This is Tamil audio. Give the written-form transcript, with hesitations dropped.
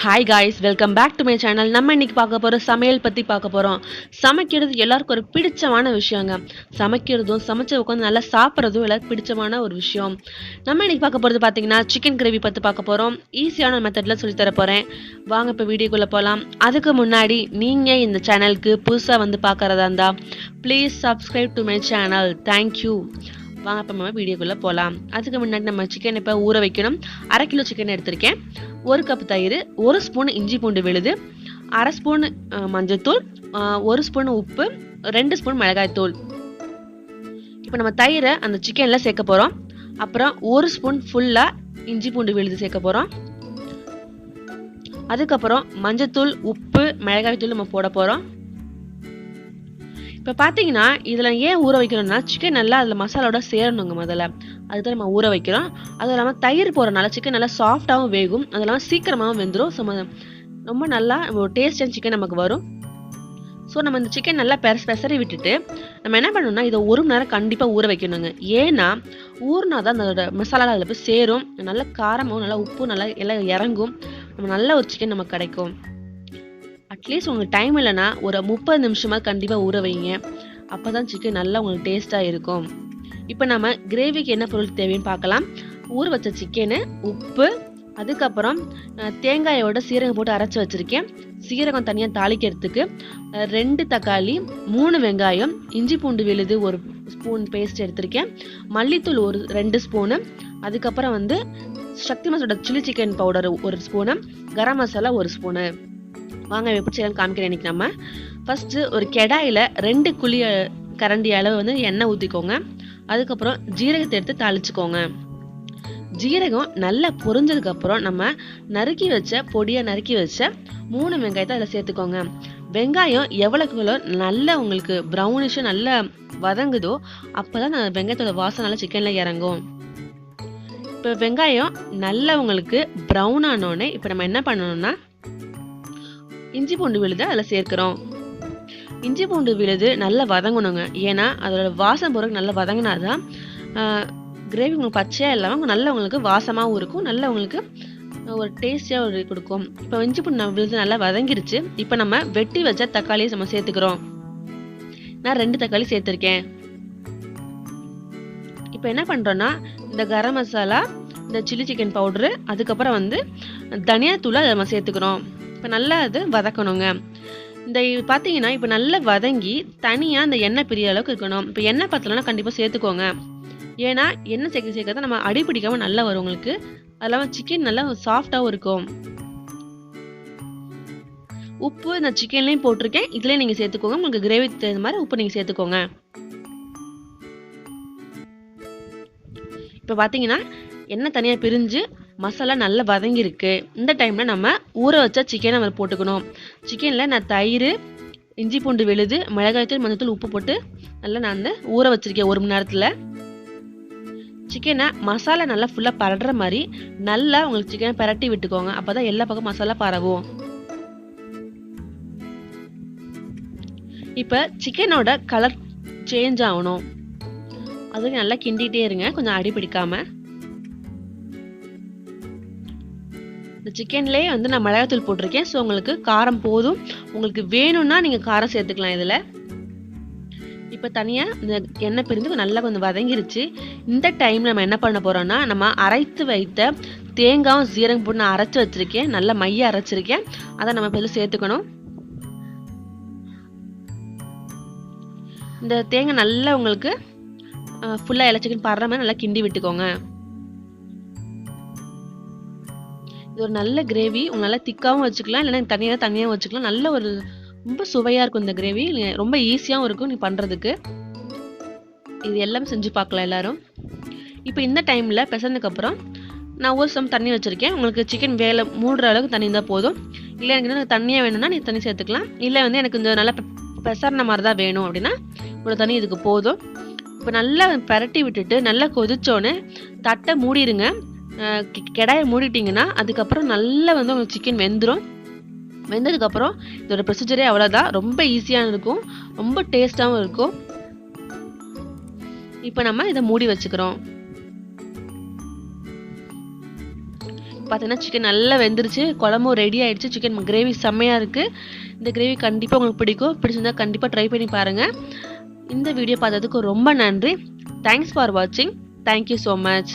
Hi guys, welcome back to my channel. நம்ம இன்னைக்கு பார்க்க போகிற சமையல் பற்றி பார்க்க போகிறோம். சமைக்கிறது எல்லாருக்கும் ஒரு பிடிச்சமான விஷயங்க. சமைக்கிறதும் சமைச்ச உட்காந்து நல்லா சாப்பிட்றதும் எல்லாருக்கும் பிடிச்சமான ஒரு விஷயம். நம்ம இன்னைக்கு பார்க்க போகிறது பார்த்தீங்கன்னா சிக்கன் கிரேவி பற்றி பார்க்க போகிறோம். ஈஸியான மெத்தடில் சொல்லித்தர போகிறேன். வாங்க இப்போ வீடியோக்குள்ளே போகலாம். அதுக்கு முன்னாடி நீங்கள் இந்த சேனலுக்கு புதுசாக வந்து பார்க்குறதா இருந்தால் please subscribe to my channel. Thank you. வாங்க இப்போ நம்ம வீடியோக்குள்ளே போகலாம். அதுக்கு முன்னாடி நம்ம சிக்கன் இப்போ ஊற வைக்கணும். 1/2 கிலோ சிக்கன் எடுத்திருக்கேன். 1 கப் தயிர், 1 ஸ்பூன் இஞ்சி பூண்டு விழுது, 1/2 ஸ்பூன் மஞ்சள்தூள், 1 ஸ்பூன் உப்பு, 2 ஸ்பூன் மிளகாய்த்தூள். இப்போ நம்ம தயிரை அந்த சிக்கனில் சேர்க்க போகிறோம். அப்புறம் 1 ஸ்பூன் ஃபுல்லாக இஞ்சி பூண்டு விழுது சேர்க்க போகிறோம். அதுக்கப்புறம் மஞ்சள்தூள், உப்பு, மிளகாய்த்தூள் நம்ம போட போகிறோம். இப்போ பார்த்தீங்கன்னா இதில் ஏன் ஊற வைக்கணும்னா சிக்கன் நல்லா அதில் மசாலாவோட சேரணுங்க. முதல்ல அதுதான் நம்ம ஊற வைக்கிறோம். அதுவும் இல்லாமல் தயிர் போகிறனால சிக்கன் நல்லா சாஃப்டாகவும் வேகும். அது இல்லாமல் சீக்கிரமாகவும் வெந்துடும். ஸோ ரொம்ப நல்லா ஒரு டேஸ்டான சிக்கன் நமக்கு வரும். ஸோ நம்ம இந்த சிக்கன் நல்லா பெசரி விட்டுட்டு நம்ம என்ன பண்ணணும்னா இதை 1 மணி நேரம் கண்டிப்பாக ஊற வைக்கணுங்க. ஏன்னா ஊறினா தான் அதோட மசாலா அதில் போய் சேரும். நல்லா காரமும் நல்லா உப்பு நல்லா எல்லாம் இறங்கும். நம்ம நல்ல ஒரு சிக்கன் நமக்கு கிடைக்கும். அட்லீஸ்ட் உங்களுக்கு டைம் இல்லைன்னா ஒரு 30 நிமிஷமாக கண்டிப்பாக ஊற வைங்க. அப்போ தான் சிக்கன் நல்லா உங்களுக்கு டேஸ்ட்டாக இருக்கும். இப்போ நம்ம கிரேவிக்கு என்ன பொருள் தேவைன்னு பார்க்கலாம். ஊற வச்ச சிக்கனு, உப்பு, அதுக்கப்புறம் தேங்காயோட சீரகம் போட்டு அரைச்சி வச்சுருக்கேன். சீரகம் தனியாக தாளிக்கிறதுக்கு 2 தக்காளி, 3 வெங்காயம், இஞ்சி பூண்டு விழுது 1 ஸ்பூன் பேஸ்ட் எடுத்திருக்கேன். மல்லித்தூள் 2 ஸ்பூனு, அதுக்கப்புறம் வந்து சக்தி மசாலோட chilli chicken powder 1 spoon, garam masala 1 spoon. வாங்க எப்படி செய்யலாம் காமிக்கிறேன். இன்னைக்கு நம்ம ஃபஸ்ட்டு ஒரு கெடாயில் 2 குழி கரண்டி அளவு வந்து எண்ணெய் ஊற்றிக்கோங்க. அதுக்கப்புறம் ஜீரகத்தை எடுத்து தாளிச்சுக்கோங்க. ஜீரகம் நல்லா பொரிஞ்சதுக்கப்புறம் நம்ம பொடியாக நறுக்கி வச்ச 3 வெங்காயத்தை அதில் சேர்த்துக்கோங்க. வெங்காயம் எவ்வளோக்கு நல்லா உங்களுக்கு ப்ரௌனிஷாக நல்லா வதங்குதோ அப்போ தான் அந்த வெங்காயத்தோட வாசனை நல்லா சிக்கனில் இறங்கும். இப்போ வெங்காயம் நல்லா உங்களுக்கு ப்ரௌன் ஆனோடனே இப்போ நம்ம என்ன பண்ணணும்னா இஞ்சி பூண்டு விழுது அதில் சேர்க்கிறோம். இஞ்சி பூண்டு விழுது நல்லா வதங்கணுங்க. ஏன்னா அதோட வாசம் போகிறதுக்கு நல்லா வதங்கினாதான் கிரேவி உங்களுக்கு பச்சையாக இல்லாமல் நல்லா உங்களுக்கு வாசமாகவும் இருக்கும். நல்லா உங்களுக்கு ஒரு டேஸ்டியாக கொடுக்கும். இப்போ இஞ்சி பூண்டு விழுது நல்லா வதங்கிருச்சு. இப்போ நம்ம வெட்டி வச்ச தக்காளியை நம்ம சேர்த்துக்கிறோம். நான் 2 தக்காளி சேர்த்துருக்கேன். இப்போ என்ன பண்ணுறோன்னா இந்த கரம் மசாலா, இந்த சில்லி சிக்கன் பவுட்ரு, அதுக்கப்புறம் வந்து தனியா தூளை அதை நம்ம சேர்த்துக்கிறோம். இப்போ நல்லா அது வதக்கணுங்க. இந்த பார்த்தீங்கன்னா இப்போ நல்லா வதங்கி தனியாக அந்த எண்ணெய் பிரிய அளவுக்கு இருக்கணும். இப்போ எண்ணெய் பத்தலைன்னா கண்டிப்பாக சேர்த்துக்கோங்க. ஏன்னா எண்ணெய் சேர்க்கறத நம்ம அடி பிடிக்காமல் நல்லா வரும் உங்களுக்கு. அது இல்லாமல் சிக்கன் நல்லா சாஃப்டாகவும் இருக்கும். உப்பு இந்த சிக்கன்லேயும் போட்டிருக்கேன், இதுலேயும் நீங்கள் சேர்த்துக்கோங்க. உங்களுக்கு கிரேவி தகுந்த மாதிரி உப்பு நீங்கள் சேர்த்துக்கோங்க. இப்போ பார்த்தீங்கன்னா எண்ணெய் தனியாக பிரிஞ்சு மசாலா நல்லா வதங்கியிருக்கு. இந்த டைமில் நம்ம ஊற வச்ச சிக்கனை நம்ம போட்டுக்கணும். சிக்கனில் நான் தயிர், இஞ்சி பூண்டு விழுது, மிளகாய்த்தூள், மஞ்சள்தூள், உப்பு போட்டு நல்லா நான் ஊற வச்சுருக்கேன் 1 மணி நேரத்தில். சிக்கனை மசாலா நல்லா ஃபுல்லாக பரடுற மாதிரி நல்லா உங்களுக்கு சிக்கனை பரட்டி விட்டுக்கோங்க. அப்போ தான் எல்லா பக்கம் மசாலா பரவும். இப்போ சிக்கனோட கலர் சேஞ்ச் ஆகணும். அதுக்கு நல்லா கிண்டிகிட்டே இருங்க, கொஞ்சம் அடி பிடிக்காம. இந்த சிக்கன்லேயே வந்து நான் மிளகாய்த்தூள் போட்டிருக்கேன். ஸோ உங்களுக்கு காரம் போதும். உங்களுக்கு வேணும்னா நீங்கள் காரம் சேர்த்துக்கலாம் இதில். இப்போ தனியாக இந்த எண்ணெய் பிரிந்து நல்லா கொஞ்சம் வதங்கிருச்சு. இந்த டைமில் நம்ம என்ன பண்ண போகிறோம்னா நம்ம அரைத்து வைத்த தேங்காயும் சீரகம் போட்டு நான் அரைச்சி வச்சுருக்கேன். நல்லா மைய அரைச்சிருக்கேன். அதை நம்ம இப்போ சேர்த்துக்கணும். இந்த தேங்காய் நல்லா உங்களுக்கு ஃபுல்லாக எல்லா சிக்கன் படுற மாதிரி நல்லா கிண்டி விட்டுக்கோங்க. இது ஒரு நல்ல கிரேவி. நல்லா திக்காகவும் வச்சுக்கலாம், இல்லைன்னா தனியாக வச்சுக்கலாம். நல்ல ஒரு ரொம்ப சுவையாக இருக்கும் இந்த கிரேவி. ரொம்ப ஈஸியாகவும் இருக்கும் நீ பண்ணுறதுக்கு. இது எல்லாமே செஞ்சு பார்க்கலாம் எல்லாரும். இப்போ இந்த டைமில் பிசைஞ்சதுக்கப்புறம் நான் 1 சம் தண்ணி வச்சுருக்கேன். உங்களுக்கு சிக்கன் மூடுற அளவுக்கு தண்ணி இருந்தால் போதும். இல்லை எனக்கு தண்ணியாக வேணும்னா நீ தண்ணி சேர்த்துக்கலாம். இல்லை வந்து எனக்கு இந்த நல்லா பெசறின மாதிரி தான் வேணும் அப்படின்னா இவ்வளோ தண்ணி இதுக்கு போதும். இப்போ நல்லா பரட்டி விட்டுட்டு நல்லா கொதிச்சோன்னு தட்டை மூடிடுங்க. கடாயை மூடிட்டிங்கன்னா அதுக்கப்புறம் நல்லா வந்து உங்களுக்கு சிக்கன் வெந்துடும். வெந்ததுக்கப்புறம் இதோட ப்ரொசீஜரே அவ்வளோதான். ரொம்ப ஈஸியாக இருக்கும், ரொம்ப டேஸ்ட்டாகவும் இருக்கும். இப்போ நம்ம இதை மூடி வச்சுக்கிறோம். பார்த்தீங்கன்னா சிக்கன் நல்லா வெந்துருச்சு, குழம்பும் ரெடி ஆயிடுச்சு. சிக்கன் கிரேவி செம்மையாக இருக்குது. இந்த கிரேவி கண்டிப்பாக உங்களுக்கு பிடிக்கும். பிடிச்சிருந்தா கண்டிப்பாக ட்ரை பண்ணி பாருங்கள். இந்த வீடியோ பார்த்ததுக்கு ரொம்ப நன்றி. தேங்க்ஸ் ஃபார் வாட்சிங். Thank you so much.